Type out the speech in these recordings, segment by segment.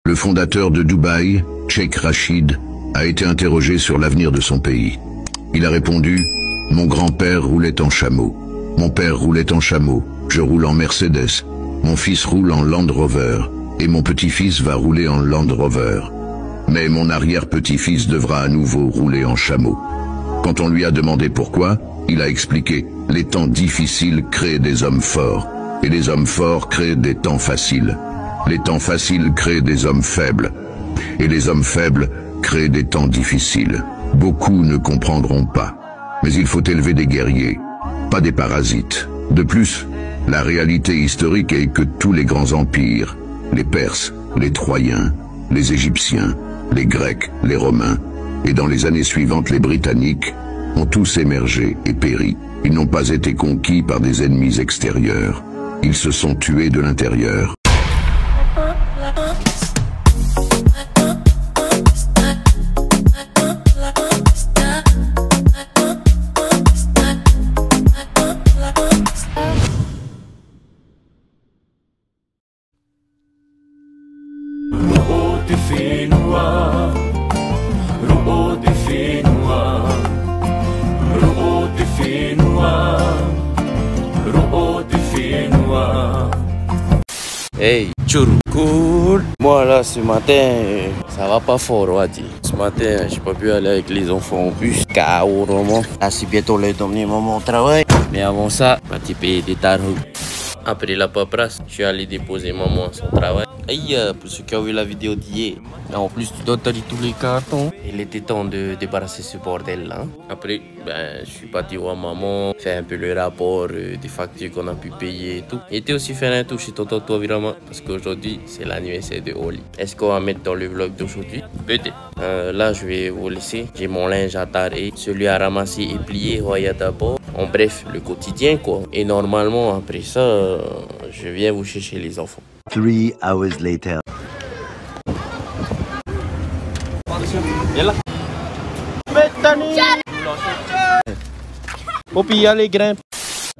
Le fondateur de Dubaï, Cheikh Rachid, a été interrogé sur l'avenir de son pays. Il a répondu « Mon grand-père roulait en chameau. Mon père roulait en chameau. Je roule en Mercedes. Mon fils roule en Land Rover. Et mon petit-fils va rouler en Land Rover. Mais mon arrière-petit-fils devra à nouveau rouler en chameau. » Quand on lui a demandé pourquoi, il a expliqué « Les temps difficiles créent des hommes forts. Et les hommes forts créent des temps faciles. Les temps faciles créent des hommes faibles. Et les hommes faibles créent des temps difficiles. Beaucoup ne comprendront pas. Mais il faut élever des guerriers, pas des parasites. De plus, la réalité historique est que tous les grands empires, les Perses, les Troyens, les Égyptiens, les Grecs, les Romains, et dans les années suivantes les Britanniques, ont tous émergé et péri. Ils n'ont pas été conquis par des ennemis extérieurs. Ils se sont tués de l'intérieur. Hey, Tchourou, cool. Moi là, ce matin, ça va pas fort, on va dire. Ce matin, j'ai pas pu aller avec les enfants en bus. KO, vraiment. Là, c'est bientôt l'heure d'emmener maman au travail. Mais avant ça, on va payer des tarots. Après la paperasse, je suis allé déposer maman à son travail. Aïe, pour ceux qui ont vu la vidéo d'hier, en plus tu dois tailler tous les cartons. Il était temps de débarrasser ce bordel là. Après, je suis parti voir maman, faire un peu le rapport des factures qu'on a pu payer et tout. Et était aussi faire un tour chez tonton toi vraiment, parce qu'aujourd'hui c'est l'anniversaire de Oli. Est-ce qu'on va mettre dans le vlog d'aujourd'hui? Peut-être. Là je vais vous laisser. J'ai mon linge à tarer, celui à ramasser et plier, Roya d'abord. En bref, le quotidien quoi. Et normalement après ça, je viens vous chercher les enfants. 3 hours later. Viens là. Faut piller les grimpes.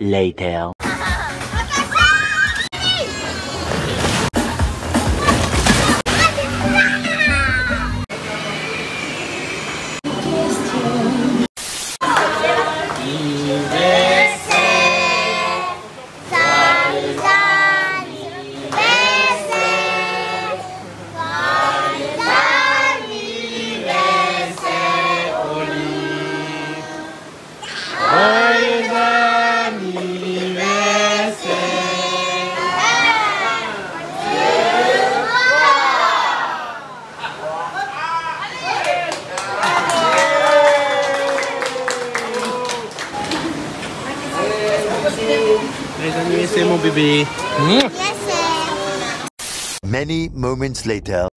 Later. C'est mon bébé. Many moments later.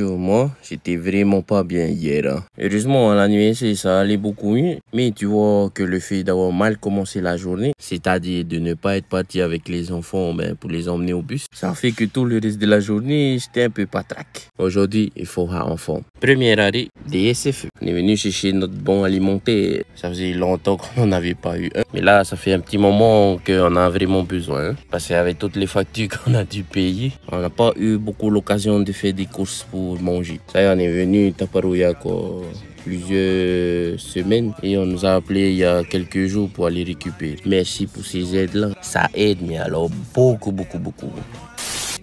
Moi, j'étais vraiment pas bien hier. Hein. Heureusement, à l'anniversaire, ça allait beaucoup mieux. Mais tu vois que le fait d'avoir mal commencé la journée, c'est-à-dire de ne pas être parti avec les enfants pour les emmener au bus, ça fait que tout le reste de la journée, j'étais un peu patraque. Aujourd'hui, il faut un enfant. Premier arrêt, DSFE. On est venu chercher notre bon alimentaire. Ça faisait longtemps qu'on n'en avait pas eu un. Mais là, ça fait un petit moment qu'on a vraiment besoin. Hein. Parce qu'avec toutes les factures qu'on a dû payer, on n'a pas eu beaucoup l'occasion de faire des courses pour manger. Ça y est, on est venu Taparouya quoi, plusieurs semaines et on nous a appelé il y a quelques jours pour aller récupérer. Merci pour ces aides-là. Ça aide, mais alors beaucoup.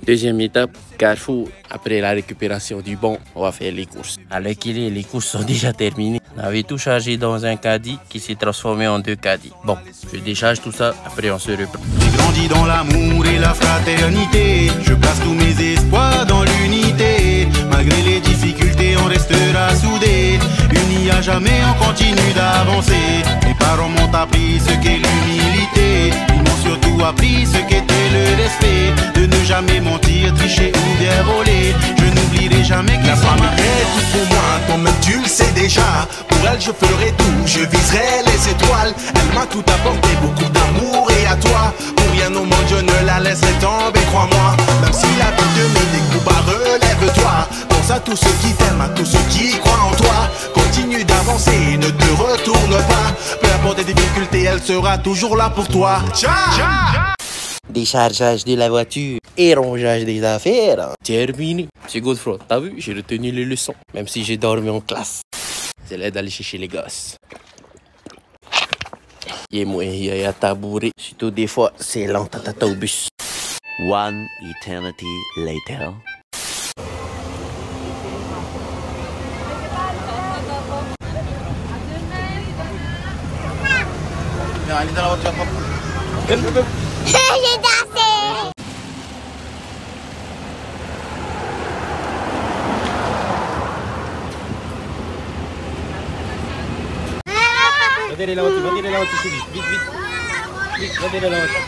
Deuxième étape, Carrefour. Après la récupération du bon, on va faire les courses. À l'heure qu'il est, les courses sont déjà terminées. On avait tout chargé dans un caddie qui s'est transformé en 2 caddies. Bon, je décharge tout ça, après on se reprend. J'ai grandi dans l'amour et la fraternité. Je place tous mes espoirs dans l'unité. Malgré les difficultés, on restera soudés. Unis à jamais, on continue d'avancer. Mes parents m'ont appris ce qu'est l'humilité. Ils m'ont surtout appris ce qu'était le respect. De ne jamais mentir, tricher ou bien voler. Je n'oublierai jamais que la famille est tout pour moi. Toi-même tu le sais déjà. Pour elle je ferai tout, je viserai les étoiles. Elle m'a tout apporté, beaucoup d'amour et à toi. Pour rien au monde je ne la laisserai tomber, crois-moi. pense à tous ceux qui t'aiment, à tous ceux qui croient en toi. Continue d'avancer, ne te retourne pas. Peu importe les difficultés, elle sera toujours là pour toi. Ciao! Déchargeage de la voiture et rangeage des affaires. Terminé. Monsieur Godefroy, t'as vu, j'ai retenu les leçons, même si j'ai dormi en classe. C'est l'heure d'aller chercher les gosses. Et moi, il y a tabouret. Surtout des fois, c'est lent au bus. One eternity later. J'ai dansé. Va dire la voiture, vite, vite, vite, va dire la voiture.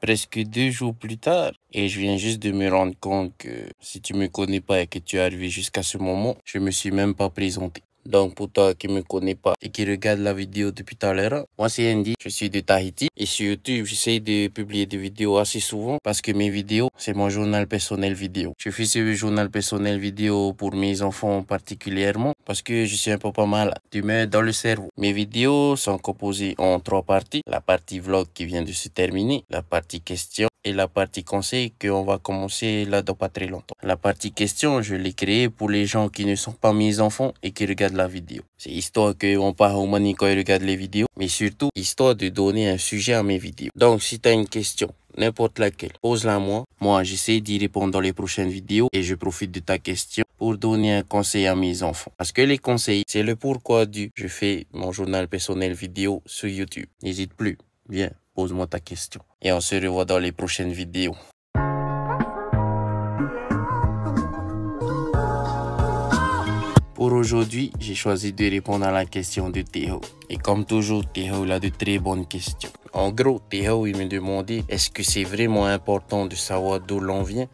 Presque 2 jours plus tard, et je viens juste de me rendre compte que si tu me connais pas et que tu es arrivé jusqu'à ce moment, je me suis même pas présenté. Donc pour toi qui me connais pas et qui regarde la vidéo depuis tout à l'heure, moi c'est Andy, je suis de Tahiti et sur YouTube j'essaie de publier des vidéos assez souvent parce que mes vidéos c'est mon journal personnel vidéo. Je fais ce journal personnel vidéo pour mes enfants particulièrement parce que je suis un papa malade, tumeur dans le cerveau. Mes vidéos sont composées en 3 parties, la partie vlog qui vient de se terminer, la partie questions et la partie conseil qu'on va commencer là dans pas très longtemps. La partie question, je l'ai créée pour les gens qui ne sont pas mes enfants et qui regardent la vidéo. C'est histoire qu'on part au mani quand ils regardent les vidéos, mais surtout histoire de donner un sujet à mes vidéos. Donc si tu as une question, n'importe laquelle, pose-la moi. Moi, j'essaie d'y répondre dans les prochaines vidéos et je profite de ta question pour donner un conseil à mes enfants. Parce que les conseils, c'est le pourquoi du je fais mon journal personnel vidéo sur YouTube. N'hésite plus, viens, pose-moi ta question. Et on se revoit dans les prochaines vidéos. Pour aujourd'hui, j'ai choisi de répondre à la question de Théo. Et comme toujours, Théo a de très bonnes questions. En gros, Théo il me demandait est-ce que c'est vraiment important de savoir d'où l'on vient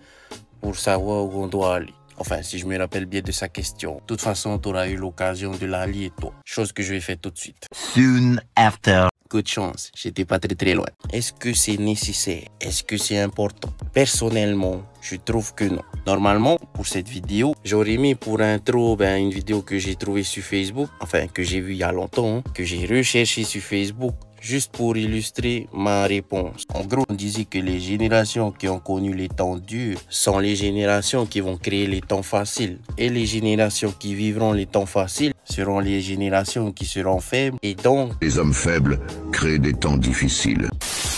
pour savoir où on doit aller. Enfin, si je me rappelle bien de sa question. De toute façon, tu auras eu l'occasion de la lire toi. Chose que je vais faire tout de suite. Soon after. Coup de chance, j'étais pas très loin. Est-ce que c'est nécessaire? Est-ce que c'est important? Personnellement, je trouve que non. Normalement, pour cette vidéo, j'aurais mis pour intro une vidéo que j'ai trouvée sur Facebook. Enfin, que j'ai vue il y a longtemps, que j'ai recherché sur Facebook. Juste pour illustrer ma réponse. En gros, on disait que les générations qui ont connu les temps durs sont les générations qui vont créer les temps faciles. Et les générations qui vivront les temps faciles seront les générations qui seront faibles. Et donc, Les hommes faibles créent des temps difficiles.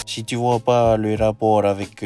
si tu vois pas le rapport avec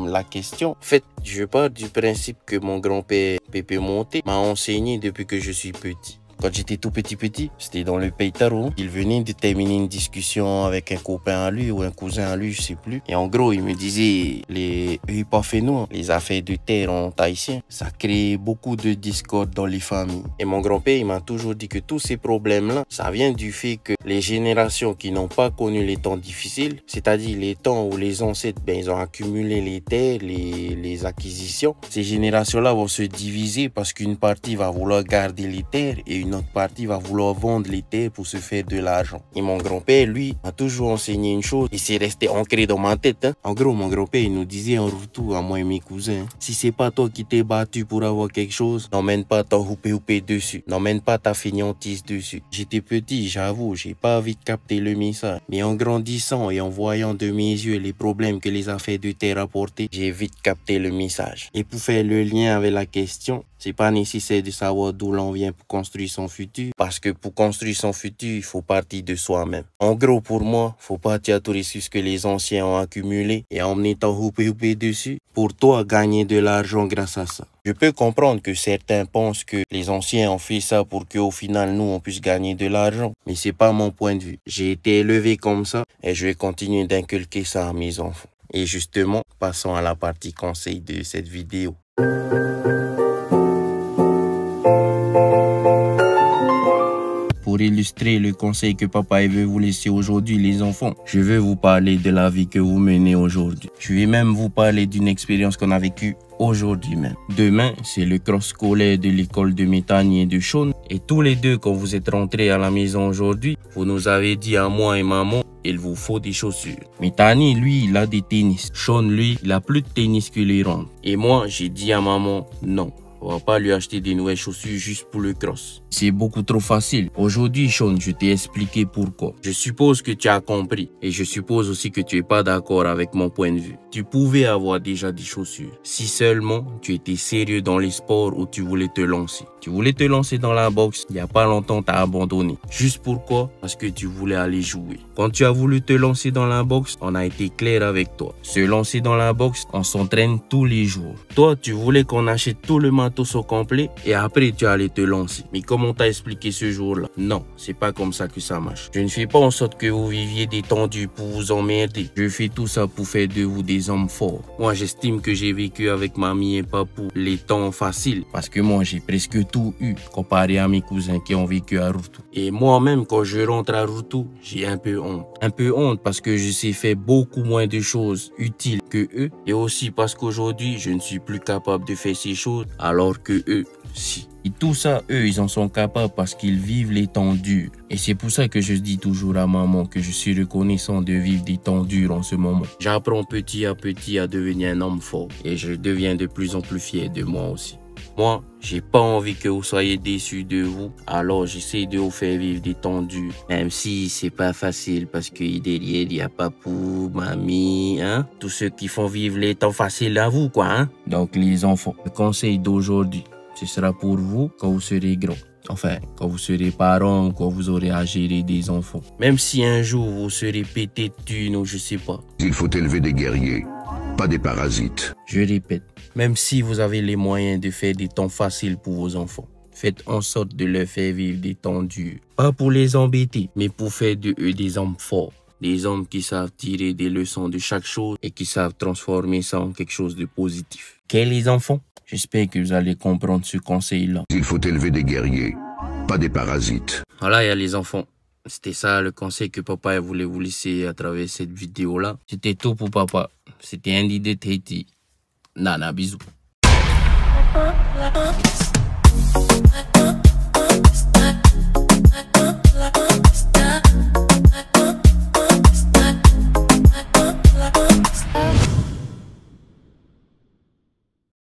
la question, en fait, je pars du principe que mon grand-père Pépé Monté m'a enseigné depuis que je suis petit. Quand j'étais tout petit, c'était dans le Peitaro. Il venait de terminer une discussion avec un copain à lui ou un cousin à lui, je sais plus. Et en gros, il me disait, les épaphénois, les affaires de terre en tahitien, ça crée beaucoup de discorde dans les familles. Et mon grand-père, il m'a toujours dit que tous ces problèmes-là, ça vient du fait que les générations qui n'ont pas connu les temps difficiles, c'est-à-dire les temps où les ancêtres, ils ont accumulé les terres, les acquisitions, ces générations-là vont se diviser parce qu'une partie va vouloir garder les terres et une autre partie va vouloir vendre les terres pour se faire de l'argent. Et mon grand-père, lui, m'a toujours enseigné une chose et c'est resté ancré dans ma tête. En gros, mon grand-père, il nous disait en retour à moi et mes cousins, si c'est pas toi qui t'es battu pour avoir quelque chose, n'emmène pas ton houpé dessus. N'emmène pas ta fainéantise dessus. J'étais petit, j'avoue, j'ai pas vite capté le message. Mais en grandissant et en voyant de mes yeux les problèmes que les affaires de terre apportaient, j'ai vite capté le message. Et pour faire le lien avec la question, c'est pas nécessaire de savoir d'où l'on vient pour construire son futur. Parce que pour construire son futur, il faut partir de soi-même. En gros, pour moi, faut partir à tous les ressources que les anciens ont accumulés et emmener ton houpé dessus pour toi gagner de l'argent grâce à ça. Je peux comprendre que certains pensent que les anciens ont fait ça pour qu'au final, nous, on puisse gagner de l'argent. Mais c'est pas mon point de vue. J'ai été élevé comme ça et je vais continuer d'inculquer ça à mes enfants. Et justement, passons à la partie conseil de cette vidéo. Pour illustrer le conseil que papa veut vous laisser aujourd'hui, les enfants, je veux vous parler de la vie que vous menez aujourd'hui. Je vais même vous parler d'une expérience qu'on a vécue aujourd'hui même. Demain, c'est le cross scolaire de l'école de Métanie et de Chaune. Et tous les deux, quand vous êtes rentrés à la maison aujourd'hui, vous nous avez dit à moi et maman il vous faut des chaussures. Mais Tani, lui, il a des tennis. Sean, lui, il a plus de tennis que les rentres. Et moi, j'ai dit à maman, non. On va pas lui acheter des nouvelles chaussures juste pour le cross. C'est beaucoup trop facile. Aujourd'hui, Sean, je t'ai expliqué pourquoi. Je suppose que tu as compris. Et je suppose aussi que tu es pas d'accord avec mon point de vue. Tu pouvais avoir déjà des chaussures. Si seulement tu étais sérieux dans les sports où tu voulais te lancer. Tu voulais te lancer dans la boxe. Il y a pas longtemps, tu as abandonné. Juste pourquoi? Parce que tu voulais aller jouer. Quand tu as voulu te lancer dans la boxe, on a été clair avec toi. Se lancer dans la boxe, on s'entraîne tous les jours. Toi, tu voulais qu'on achète tout le matos au complet et après tu allais te lancer. Mais comme on t'a expliqué ce jour-là, non, c'est pas comme ça que ça marche. Je ne fais pas en sorte que vous viviez détendu pour vous emmerder. Je fais tout ça pour faire de vous des hommes forts. Moi, j'estime que j'ai vécu avec mamie et papou les temps faciles parce que moi, j'ai presque tout eu comparé à mes cousins qui ont vécu à Rutu. Et moi-même, quand je rentre à Rutu, j'ai un peu honte. Un peu honte parce que je sais faire beaucoup moins de choses utiles que eux et aussi parce qu'aujourd'hui, je ne suis plus capable de faire ces choses alors que eux, si. Et tout ça, eux, ils en sont capables parce qu'ils vivent les temps durs. Et c'est pour ça que je dis toujours à maman que je suis reconnaissant de vivre des temps durs en ce moment. J'apprends petit à petit à devenir un homme fort et je deviens de plus en plus fier de moi aussi. Moi, j'ai pas envie que vous soyez déçus de vous, alors j'essaie de vous faire vivre des temps durs. Même si c'est pas facile parce que derrière, il y a papou, mamie, hein. Tous ceux qui font vivre les temps faciles à vous, quoi, hein. Donc les enfants, le conseil d'aujourd'hui, ce sera pour vous quand vous serez grands. Enfin, quand vous serez parents, quand vous aurez à gérer des enfants. Même si un jour vous serez pété de thunes ou je sais pas. Il faut élever des guerriers, pas des parasites. Je répète, même si vous avez les moyens de faire des temps faciles pour vos enfants, faites en sorte de leur faire vivre des temps durs. Pas pour les embêter, mais pour faire de eux des hommes forts. Des hommes qui savent tirer des leçons de chaque chose et qui savent transformer ça en quelque chose de positif. Quels les enfants? J'espère que vous allez comprendre ce conseil-là. Il faut élever des guerriers, pas des parasites. Voilà, il y a les enfants. C'était ça le conseil que papa voulait vous laisser à travers cette vidéo-là. C'était tout pour papa. C'était Andy de Tahiti. Nana, bisous.